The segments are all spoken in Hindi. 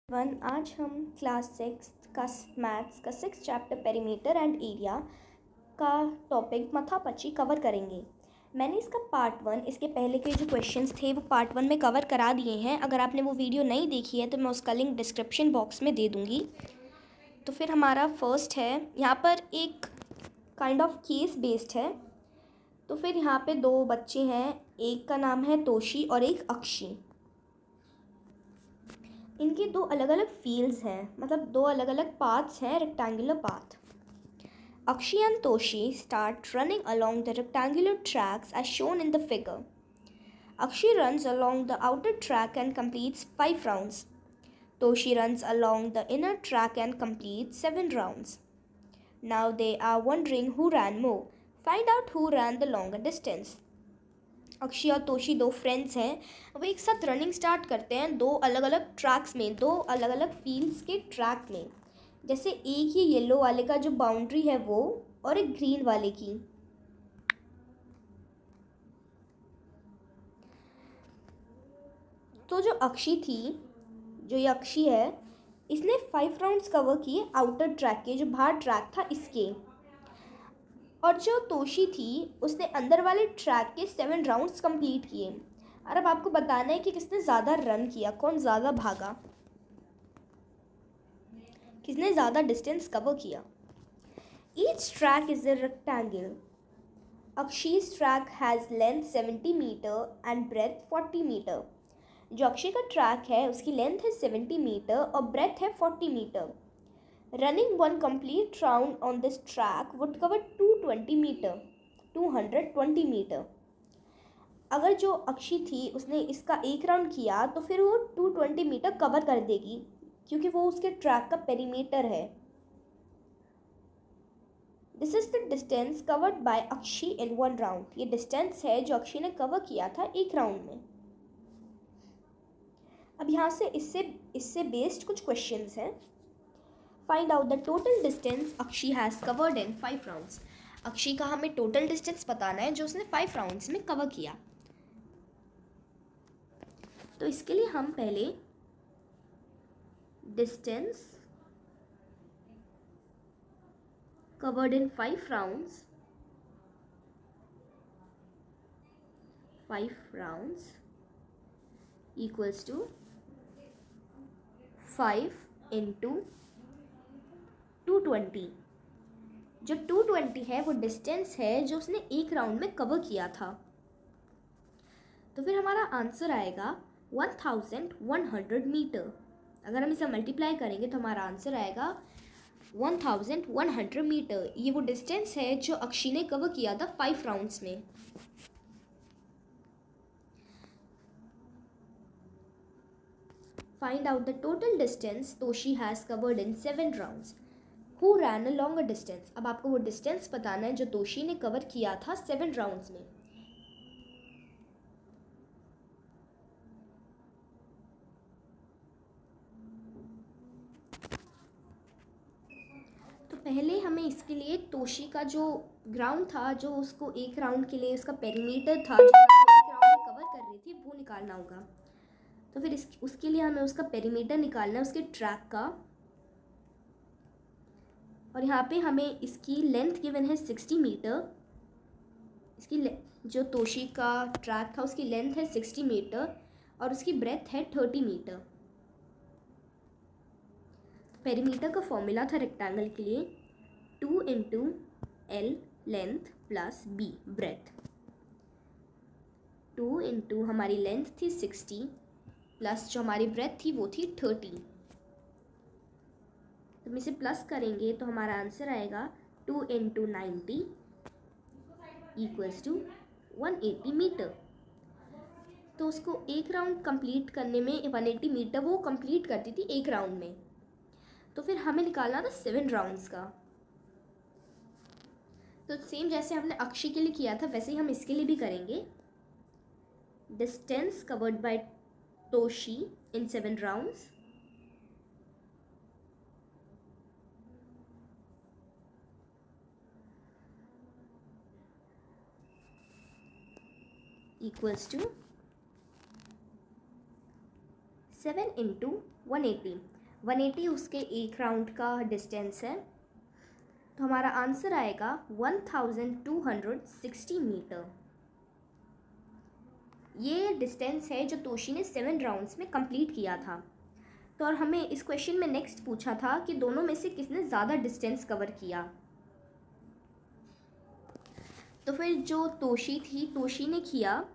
आज हम क्लास 6 का मैथ्स का 6 चैप्टर पेरीमीटर एंड एरिया का टॉपिक मथापच्ची कवर करेंगे। मैंने इसका पार्ट 1 इसके पहले के जो क्वेश्चंस थे वो पार्ट 1 में कवर करा दिए हैं। अगर आपने वो वीडियो नहीं देखी है तो मैं उसका लिंक डिस्क्रिप्शन बॉक्स में दे दूँगी। तो फिर हमारा फर्स्ट है, यहाँ पर एक काइंड ऑफ केस बेस्ड है। तो फिर यहाँ पे दो बच्चे हैं, एक का नाम है तोशी और एक अक्षी। इनके दो अलग अलग फील्ड्स हैं, मतलब दो अलग अलग पाथ्स हैं, rectangular path. Akshi and Toshi start running along the rectangular tracks as shown in the figure. Akshi runs along the outer track and completes 5 rounds. Toshi runs along the inner track and completes 7 rounds. Now they are wondering who ran more. Find out who ran the longer distance. अक्षी और तोशी दो फ्रेंड्स हैं। वो एक साथ रनिंग स्टार्ट करते हैं दो अलग अलग ट्रैक्स में, दो अलग अलग फील्ड्स के ट्रैक में। जैसे एक ही येलो वाले का जो बाउंड्री है वो, और एक ग्रीन वाले की। तो जो अक्षी थी, जो ये अक्षी है, इसने 5 राउंड्स कवर किए आउटर ट्रैक के, जो बाहर ट्रैक था इसके। और जो तोशी थी उसने अंदर वाले ट्रैक के 7 राउंड्स कंप्लीट किए। और अब आपको बताना है कि किसने ज़्यादा रन किया, कौन ज़्यादा भागा, किसने ज़्यादा डिस्टेंस कवर किया। Each track is a rectangle. Akshay's track has length 70 metre and breadth 40 metre. जो अक्षय का ट्रैक है उसकी लेंथ है 70 मीटर और ब्रेथ है 40 metre. Running one complete round on this track would cover 220 meter. 220 metre. अगर जो अक्षी थी उसने इसका एक राउंड किया तो फिर वो 220 मीटर कवर कर देगी, क्योंकि वो उसके ट्रैक का पेरीमीटर है। This is the distance covered by Akshi in 1 round. ये डिस्टेंस है जो अक्षी ने कवर किया था एक राउंड में। अब यहाँ से इससे बेस्ड कुछ क्वेश्चंस हैं। Find out the total distance Akshi has covered in 5 rounds. अक्षी का हमें टोटल डिस्टेंस बताना है जो उसने 5 राउंड्स में कवर किया। तो इसके लिए हम पहले distance covered in 5 rounds, 5 rounds equals to 5 into 220. जो 220 है वो डिस्टेंस है जो उसने एक राउंड में कवर किया था। तो फिर हमारा आंसर आएगा 1100 मीटर। अगर हम इसे मल्टीप्लाई करेंगे तो हमारा आंसर आएगा 1100 मीटर। ये वो डिस्टेंस है जो अक्षी ने कवर किया था 5 राउंड्स में। Find out the total distance Toshi has covered in 7 rounds. Who ran a longer distance? अब आपको वो डिस्टेंस बताना है जो तोशी ने कवर किया था 7 राउंड्स में। तो पहले हमें इसके लिए तोशी का जो ग्राउंड था, जो उसको एक राउंड के लिए उसका पेरीमीटर था, जो एक राउंड में कवर कर रही थी, वो निकालना होगा। तो फिर उसके लिए हमें उसका पेरीमीटर निकालना है, उसके ट्रैक का। और यहाँ पे हमें इसकी लेंथ गिवन है 60 मीटर। इसकी जो तोशी का ट्रैक था उसकी लेंथ है 60 मीटर और उसकी ब्रेथ है 30 मीटर। पेरीमीटर का फॉर्मूला था रेक्टेंगल के लिए 2 into L length plus B breadth. 2 into हमारी लेंथ थी 60 प्लस जो हमारी ब्रेथ थी वो थी 30। तो हम इसे प्लस करेंगे तो हमारा आंसर आएगा 2 इंटू 90 इक्वल्स टू 180 मीटर। तो उसको एक राउंड कंप्लीट करने में 180 मीटर वो कंप्लीट करती थी एक राउंड में। तो फिर हमें निकालना था 7 राउंड्स का। तो सेम जैसे हमने अक्षी के लिए किया था वैसे ही हम इसके लिए भी करेंगे। Distance covered by Toshi in 7 rounds equals to 7 into 180. 180 उसके एक राउंड का डिस्टेंस है, तो हमारा आंसर आएगा 1260 मीटर। ये डिस्टेंस है जो तोशी ने 7 राउंड्स में कंप्लीट किया था। तो और हमें इस क्वेश्चन में नेक्स्ट पूछा था कि दोनों में से किसने ज़्यादा डिस्टेंस कवर किया। तो फिर जो तोशी थी, तोशी ने किया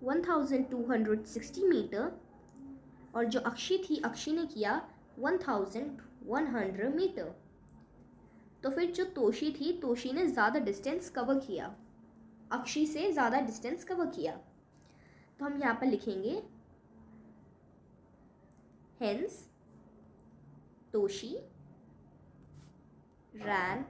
1260 मीटर, और जो अक्षी थी, अक्षी ने किया 1100 मीटर। तो फिर जो तोशी थी, तोशी ने ज़्यादा डिस्टेंस कवर किया, अक्षी से ज़्यादा डिस्टेंस कवर किया। तो हम यहाँ पर लिखेंगे hence Toshi rain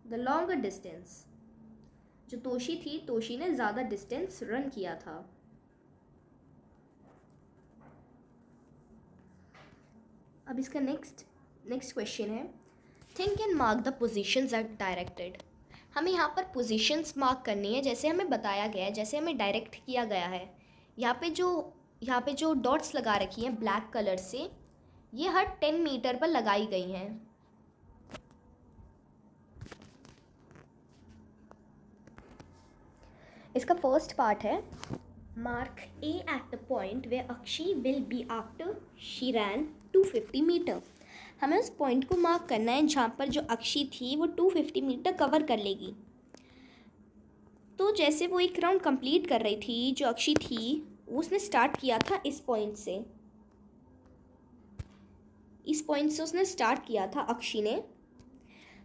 the longer distance. जो तोशी थी, तोशी ने ज़्यादा डिस्टेंस रन किया था। अब इसका नेक्स्ट क्वेश्चन है, think and mark the positions at directed. हमें यहाँ पर पोजीशंस मार्क करनी है, जैसे हमें बताया गया है, जैसे हमें डायरेक्ट किया गया है। यहाँ पे जो डॉट्स लगा रखी हैं ब्लैक कलर से, ये हर 10 मीटर पर लगाई गई हैं। इसका फर्स्ट पार्ट है, mark A at the point where Akshi will be after she ran 250 metre. हमें उस पॉइंट को मार्क करना है जहाँ पर जो अक्षी थी वो 250 मीटर कवर कर लेगी। तो जैसे वो एक राउंड कंप्लीट कर रही थी, जो अक्षी थी उसने स्टार्ट किया था इस पॉइंट से, उसने स्टार्ट किया था अक्षी ने।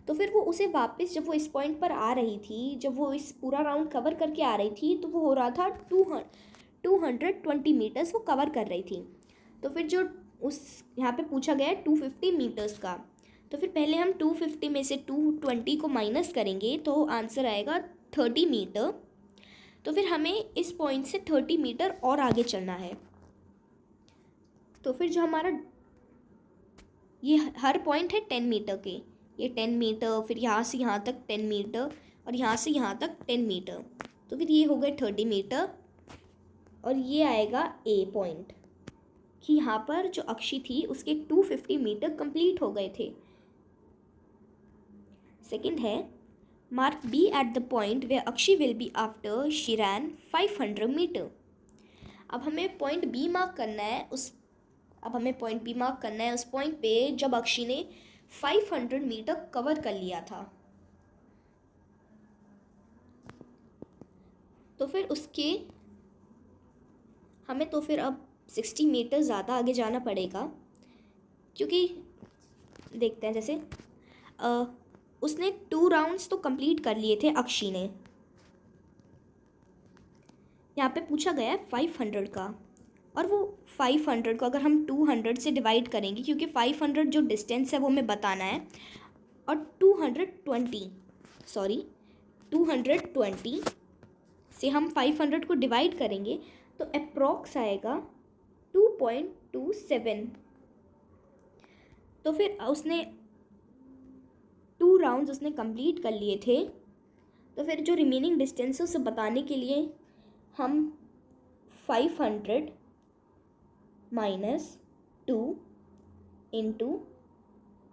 तो फिर वो उसे वापस, जब वो इस पॉइंट पर आ रही थी, जब वो इस पूरा राउंड कवर करके आ रही थी, तो वो हो रहा था 220 मीटर्स वो कवर कर रही थी। तो फिर जो उस यहाँ पे पूछा गया है 250 मीटर्स का, तो फिर पहले हम 250 में से 220 को माइनस करेंगे तो आंसर आएगा 30 मीटर। तो फिर हमें इस पॉइंट से 30 मीटर और आगे चलना है। तो फिर जो हमारा ये हर पॉइंट है 10 मीटर के, ये 10 मीटर, फिर यहाँ से यहाँ तक 10 मीटर, और यहाँ से यहाँ तक 10 मीटर। तो फिर ये हो गए 30 मीटर, और ये आएगा ए पॉइंट कि यहाँ पर जो अक्षी थी उसके 250 मीटर कंप्लीट हो गए थे। सेकंड है, mark B at the point where Akshi will be after she ran 500 metre. अब हमें पॉइंट बी मार्क करना है उस पॉइंट पे जब अक्षी ने 500 मीटर कवर कर लिया था। तो फिर हमें तो फिर अब 60 मीटर ज़्यादा आगे जाना पड़ेगा, क्योंकि देखते हैं, जैसे उसने 2 राउंड्स तो कंप्लीट कर लिए थे अक्षी ने। यहाँ पे पूछा गया है 500 का, और वो 500 को अगर हम 200 से डिवाइड करेंगे, क्योंकि 500 जो डिस्टेंस है वो हमें बताना है, और 220 से हम 500 को डिवाइड करेंगे तो अप्रॉक्स आएगा 2.27। तो फिर उसने 2 राउंड्स उसने कंप्लीट कर लिए थे। तो फिर जो रिमेनिंग डिस्टेंस है उसे बताने के लिए हम 500 माइनस 2 इंटू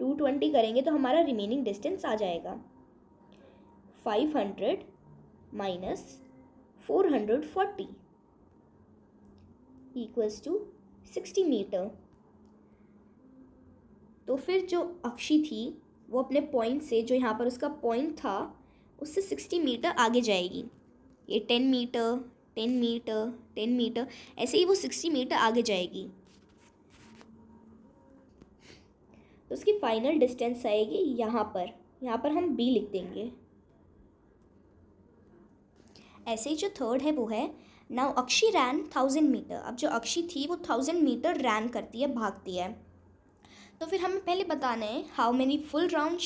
220 करेंगे तो हमारा रिमेनिंग डिस्टेंस आ जाएगा 500 माइनस 440 इक्वल्स टू 60 मीटर। तो फिर जो अक्षी थी वो अपने पॉइंट से, जो यहाँ पर उसका पॉइंट था, उससे 60 मीटर आगे जाएगी। ये 10 मीटर 10 मीटर 10 मीटर ऐसे ही वो 60 मीटर आगे जाएगी। तो उसकी फाइनल डिस्टेंस आएगी यहाँ पर हम b लिख देंगे। ऐसे ही जो थर्ड है वो है, नाउ अक्षी रैन 1000 मीटर। अब जो अक्षी थी वो 1000 मीटर रैन करती है, भागती है। तो फिर हमें पहले बताना है how many full round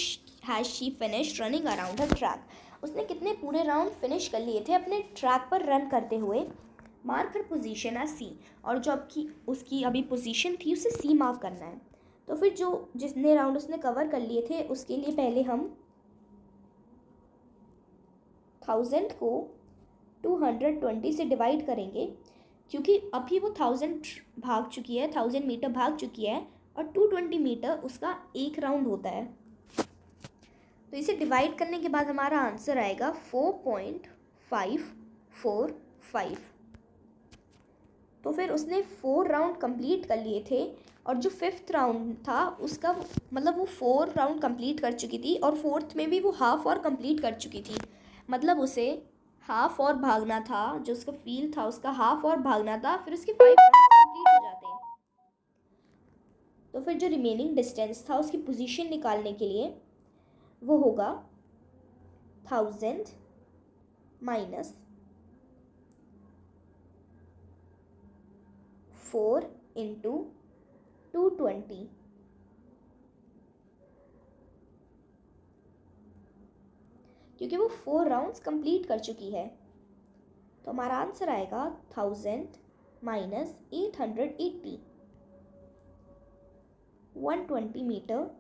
has she finished running around her track. उसने कितने पूरे राउंड फिनिश कर लिए थे अपने ट्रैक पर रन करते हुए। मार्क हर पोजीशन एज सी, और जो उसकी अभी पोजीशन थी उसे सी मार्क करना है। तो फिर जितने राउंड उसने कवर कर लिए थे उसके लिए पहले हम 1000 को 220 से डिवाइड करेंगे, क्योंकि अभी वो 1000 भाग चुकी है, 1000 मीटर भाग चुकी है, और 220 मीटर उसका एक राउंड होता है। तो इसे डिवाइड करने के बाद हमारा आंसर आएगा 4.545। तो फिर उसने 4 राउंड कंप्लीट कर लिए थे और जो 5th राउंड था उसका मतलब वो 4 राउंड कंप्लीट कर चुकी थी और 4th में भी वो हाफ और कंप्लीट कर चुकी थी। मतलब उसे हाफ और भागना था, जो उसका फील्ड था उसका हाफ और भागना था, फिर उसके 5 राउंड कंप्लीट हो जाते। तो फिर जो रिमेनिंग डिस्टेंस था उसकी पोजीशन निकालने के लिए वो होगा 1000 माइनस 4 इंटू 220। क्योंकि वो 4 राउंड्स कंप्लीट कर चुकी है। तो हमारा आंसर आएगा 1000 माइनस 880, 120 मीटर।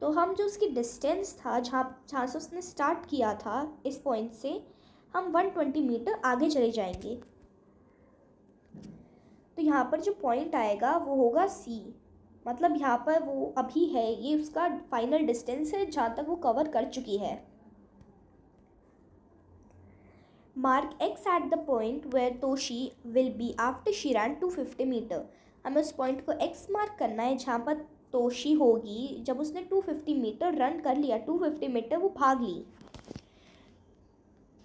तो हम जो उसकी डिस्टेंस था जहाँ से उसने स्टार्ट किया था इस पॉइंट से, हम 120 मीटर आगे चले जाएंगे। तो यहाँ पर जो पॉइंट आएगा वो होगा सी। मतलब यहाँ पर वो अभी है, ये उसका फाइनल डिस्टेंस है जहाँ तक वो कवर कर चुकी है। Mark X at the point where Toshi will be after she ran 250 metre. हमें उस पॉइंट को एक्स मार्क करना है जहाँ पर तोशी होगी जब उसने 250 मीटर रन कर लिया, 250 मीटर वो भाग ली।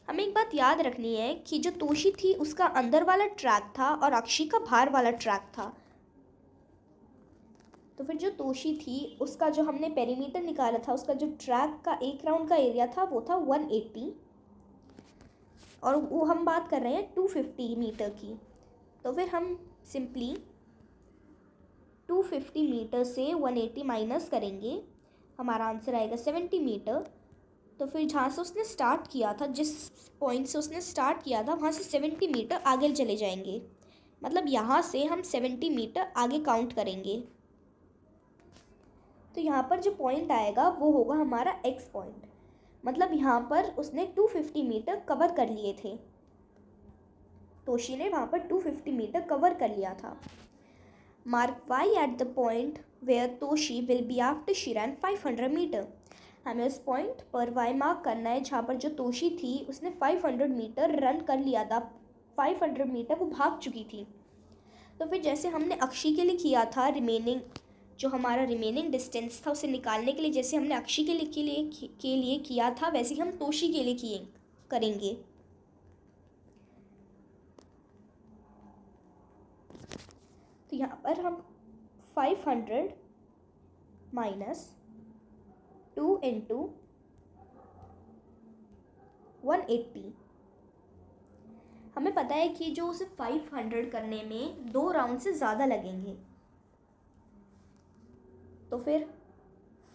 हमें एक बात याद रखनी है कि जो तोशी थी उसका अंदर वाला ट्रैक था और अक्षी का बाहर वाला ट्रैक था। तो फिर जो तोशी थी उसका जो हमने पेरीमीटर निकाला था, उसका जो ट्रैक का एक राउंड का एरिया था वो था 180, और वो हम बात कर रहे हैं 250 मीटर की। तो फिर हम सिंपली 250 मीटर से 180 माइनस करेंगे, हमारा आंसर आएगा 70 मीटर। तो फिर जहाँ से उसने स्टार्ट किया था, जिस पॉइंट से उसने स्टार्ट किया था वहाँ से 70 मीटर आगे चले जाएंगे। मतलब यहाँ से हम 70 मीटर आगे काउंट करेंगे। तो यहाँ पर जो पॉइंट आएगा वो होगा हमारा एक्स पॉइंट। मतलब यहाँ पर उसने 250 मीटर कवर कर लिए थे, तोशी ने वहाँ पर 250 मीटर कवर कर लिया था। Mark Y at the point where Toshi will be after she ran 500 metre. हमें उस पॉइंट पर वाई मार्क करना है जहाँ पर जो तोशी थी उसने 500 मीटर रन कर लिया था, 500 मीटर वो भाग चुकी थी। तो फिर जैसे हमने अक्षी के लिए किया था, जो हमारा रिमेनिंग डिस्टेंस था उसे निकालने के लिए जैसे हमने अक्षी के लिए किया था, वैसे हम तोशी के लिए करेंगे। तो यहाँ पर हम 500 माइनस 2 इंटू 180। हमें पता है कि जो उसे 500 करने में 2 राउंड से ज़्यादा लगेंगे। तो फिर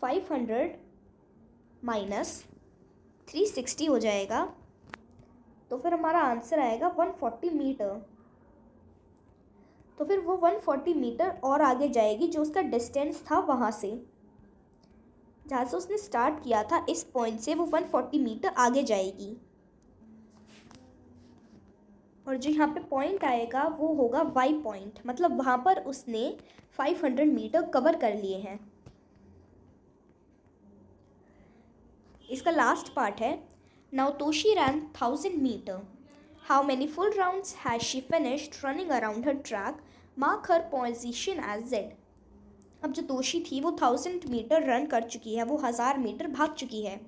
500 माइनस 360 हो जाएगा। तो फिर हमारा आंसर आएगा 140 मीटर। तो फिर वो 140 मीटर और आगे जाएगी, जो उसका डिस्टेंस था वहाँ से, जहाँ से उसने स्टार्ट किया था इस पॉइंट से, वो 140 मीटर आगे जाएगी। और जो यहाँ पे पॉइंट आएगा वो होगा वाई पॉइंट। मतलब वहाँ पर उसने 500 मीटर कवर कर लिए हैं। इसका लास्ट पार्ट है, now Toshi ran 1000 metre, how many full rounds has she finished running around her track, mark her position as Z. अब जो तोशी थी वो 1000 मीटर रन कर चुकी है, वो 1000 मीटर भाग चुकी है।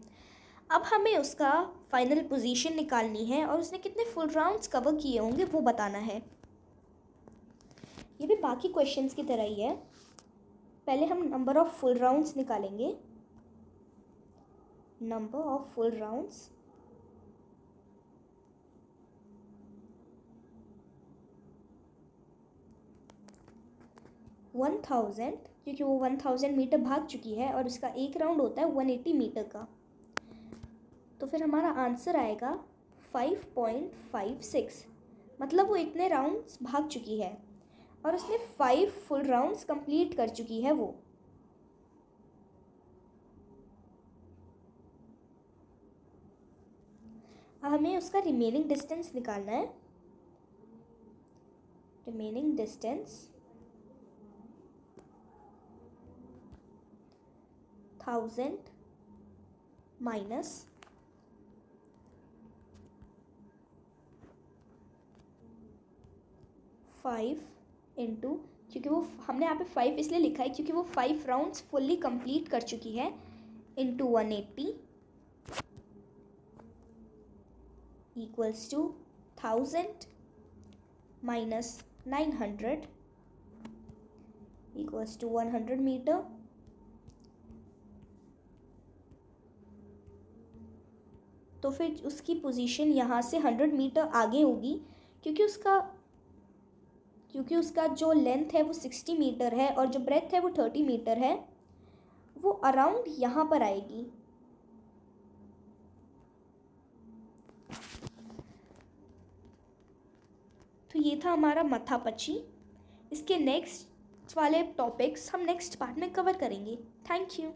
अब हमें उसका फाइनल पोजीशन निकालनी है और उसने कितने फुल राउंड्स कवर किए होंगे वो बताना है। ये भी बाकी क्वेश्चंस की तरह ही है। पहले हम नंबर ऑफ फुल राउंड्स निकालेंगे। नंबर ऑफ फुल राउंड्स 1000, क्योंकि वो 1000 मीटर भाग चुकी है और उसका एक राउंड होता है 180 मीटर का। तो फिर हमारा आंसर आएगा 5.56। मतलब वो इतने राउंड्स भाग चुकी है और उसने 5 फुल राउंड्स कंप्लीट कर चुकी है वो। हमें उसका रिमेनिंग डिस्टेंस निकालना है। रिमेनिंग डिस्टेंस 1000 माइनस 5 इंटू, क्योंकि वो हमने यहाँ पे 5 इसलिए लिखा है क्योंकि वो 5 राउंड्स फुल्ली कंप्लीट कर चुकी है, into 180 equals to 1000 minus 900 equals to 100 metre. तो फिर उसकी पोजीशन यहाँ से 100 मीटर आगे होगी, क्योंकि उसका जो लेंथ है वो 60 मीटर है और जो ब्रेथ है वो 30 मीटर है, वो अराउंड यहाँ पर आएगी। तो ये था हमारा मथापची। इसके नेक्स्ट वाले टॉपिक्स हम नेक्स्ट पार्ट में कवर करेंगे। Thank you.